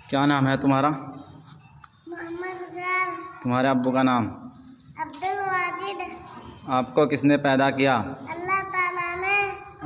کیا نام ہے تمہارا؟ محمد افضل۔ تمہارے ابو کا نام؟ عبدالواجد۔ آپ کو کس نے پیدا کیا؟ اللہ تعالیٰ نے۔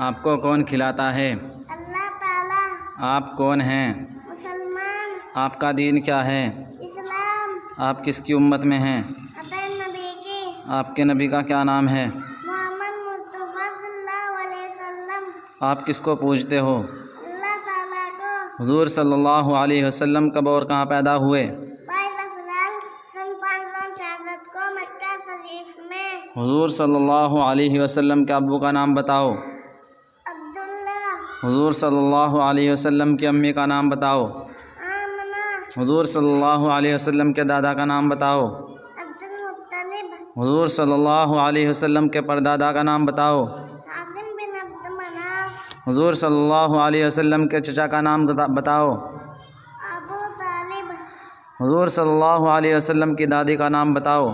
آپ کو کون کھلاتا ہے؟ اللہ تعالیٰ۔ آپ کون ہیں؟ مسلمان۔ آپ کا دین کیا ہے؟ اسلام۔ آپ کس کی امت میں ہیں؟ اپنے نبی کی۔ آپ کے نبی کا کیا نام ہے؟ محمد مصطفیٰ صلی اللہ علیہ وسلم۔ آپ کس کو پوجتے ہو؟ اللہ تعالیٰ کو۔ حضور صلی اللہ علیہ وسلم کب اور کہاں پیدا ہوئے؟ 22 افرال سن 566 کو مکہ شریف میں۔ حضور صلی اللہ علیہ وسلم کے ابو کا نام بتاؤ۔ عبداللہ۔ حضور صلی اللہ علیہ وسلم کی امی کا نام بتاؤ۔ آمنہ۔ حضور صلی اللہ علیہ وسلم کے دادا کا نام بتاؤ۔ عبدالمطلب۔ حضور صلی اللہ علیہ وسلم کے پردادا کا نام بتاؤ۔ عاصم بن عبد مناف۔ حضور صلی اللہ علیہ وسلم کے چچا کا نام بتاؤ۔ ابو طالب۔ حضور صلی اللہ علیہ وسلم کی دادی کا نام بتاؤ۔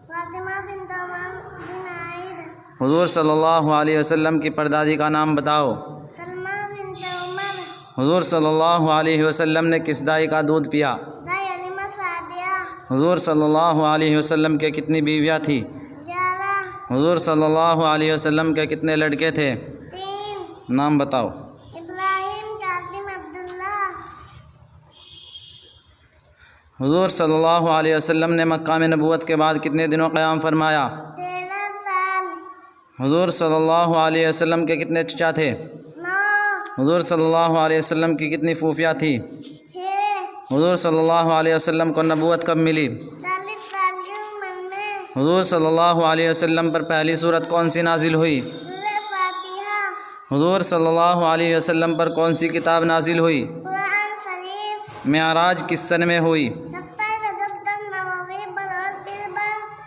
فاطمہ بنت عمر بن عائد۔ حضور صلی اللہ علیہ وسلم کی پردادی کا نام بتاؤ۔ سلمہ بنت عمر۔ حضور صلی اللہ علیہ وسلم نے کس دائی کا دودھ پیا؟ دائی حلیمہ سعدیہ۔ حضور صلی اللہ علیہ وسلم کے کتنی بیویاں تھیں؟ 11۔ حضور صلی اللہ علیہ وسلم کے کتنے لڑکے تھے؟ 3۔ نام بتاؤ۔ ابراہیم، قاسم، عبداللہ۔ حضور صلی اللہ علیہ وسلم نے مکہ میں نبوت کے بعد کتنے دنوں قیام فرمایا؟ 13 سال۔ حضور صلی اللہ علیہ وسلم کے کتنے چچا تھے؟ 9۔ حضور صلی اللہ علیہ وسلم کی کتنی پھوپھیاں تھیں؟ 6۔ حضور صلی اللہ علیہ وسلم کو نبوت کب ملی؟ 40 سال کی عمر میں۔ حضور صلی اللہ علیہ وسلم پر پہلی سورت کون سی نازل ہوئی؟ سورہ فاتحہ۔ حضور صلی اللہ علیہ وسلم پر کون سی کتاب نازل ہوئی؟ قرآن شریف۔ معراج کس سن میں ہوئی؟ 27 رجب النبوی برابر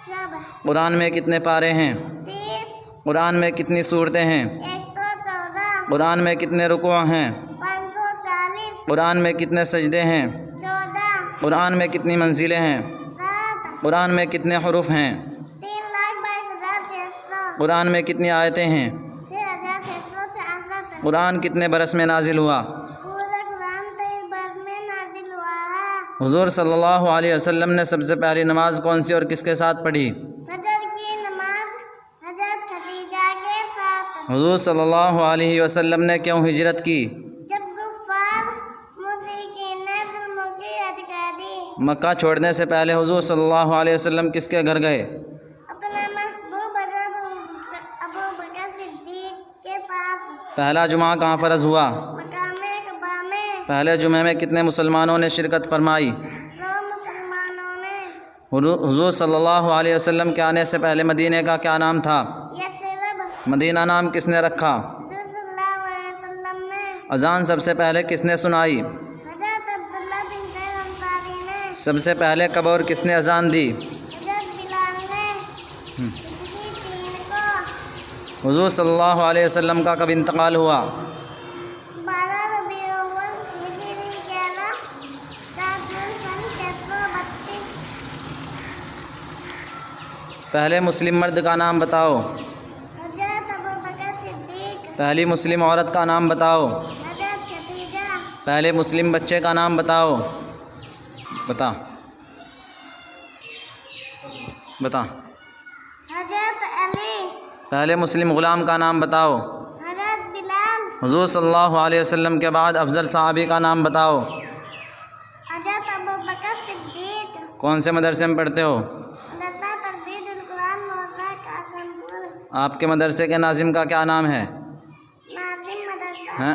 شب۔ قرآن میں کتنے پارے ہیں؟ 30۔ قرآن میں کتنی سورتیں ہیں؟ 114۔ قرآن میں کتنے رکوع ہیں؟ 540۔ قرآن میں کتنے سجدے ہیں؟ 14۔ قرآن میں کتنی منزلیں ہیں؟ 7۔ قرآن میں کتنے حروف ہیں؟ 3,22,600۔ قرآن میں کتنی آیتیں ہیں؟ 6,666۔ قرآن کتنے برس میں نازل ہوا؟ پورا قرآن 23 برس میں نازل ہوا ہے۔ حضور صلی اللہ علیہ وسلم نے سب سے پہلی نماز کون سی اور کس کے ساتھ پڑھی؟ فجر کی نماز حضرت خدیجہ کے ساتھ۔ حضور صلی اللہ علیہ وسلم نے کیوں ہجرت کی؟ جب کفار مشرکین نے ظلموں کی حد کر دی۔ مکہ چھوڑنے سے پہلے حضور صلی اللہ علیہ وسلم کس کے گھر گئے؟ اپنے محبوب حضرت ابوبکر صدیق کے پاس۔ پہلا جمعہ کہاں فرض ہوا؟ مقام کعبہ میں۔ پہلے جمعے میں کتنے مسلمانوں نے شرکت فرمائی؟ 100 مسلمانوں نے۔ حضور صلی اللہ علیہ وسلم کے آنے سے پہلے مدینے کا کیا نام تھا؟ یثرب۔ مدینہ نام کس نے رکھا؟ حضور صلی اللہ علیہ وسلم نے۔ اذان سب سے پہلے کس نے سنائی؟ حضرت عبداللہ بن زید انصاری نے۔ سب سے پہلے کب اور کس نے اذان دی؟ حضرت بلال نے۔ اسی 3 کو۔ حضور صلی اللہ علیہ وسلم کا کب انتقال ہوا؟ 12 ربیع الاول ہجری 11 4 جون سن 632۔ پہلے مسلم مرد کا نام بتاؤ۔ حضرت ابوبکر صدیق۔ پہلی مسلم عورت کا نام بتاؤ۔ حضرت خدیجہ۔ پہلے مسلم بچے کا نام بتاؤ۔ بتا حضرت علی۔ پہلے مسلم غلام کا نام بتاؤ۔ حضرت بلال۔ حضور صلی اللہ علیہ وسلم کے بعد افضل صحابی کا نام بتاؤ۔ حضرت ابوبکر صدیق۔ کون سے مدرسے میں پڑھتے ہو؟ مدرسہ تجوید القرآن محلہ قاسم پور۔ آپ کے مدرسے کے ناظم کا کیا نام ہے؟ ناظم مدرسہ۔ ہیں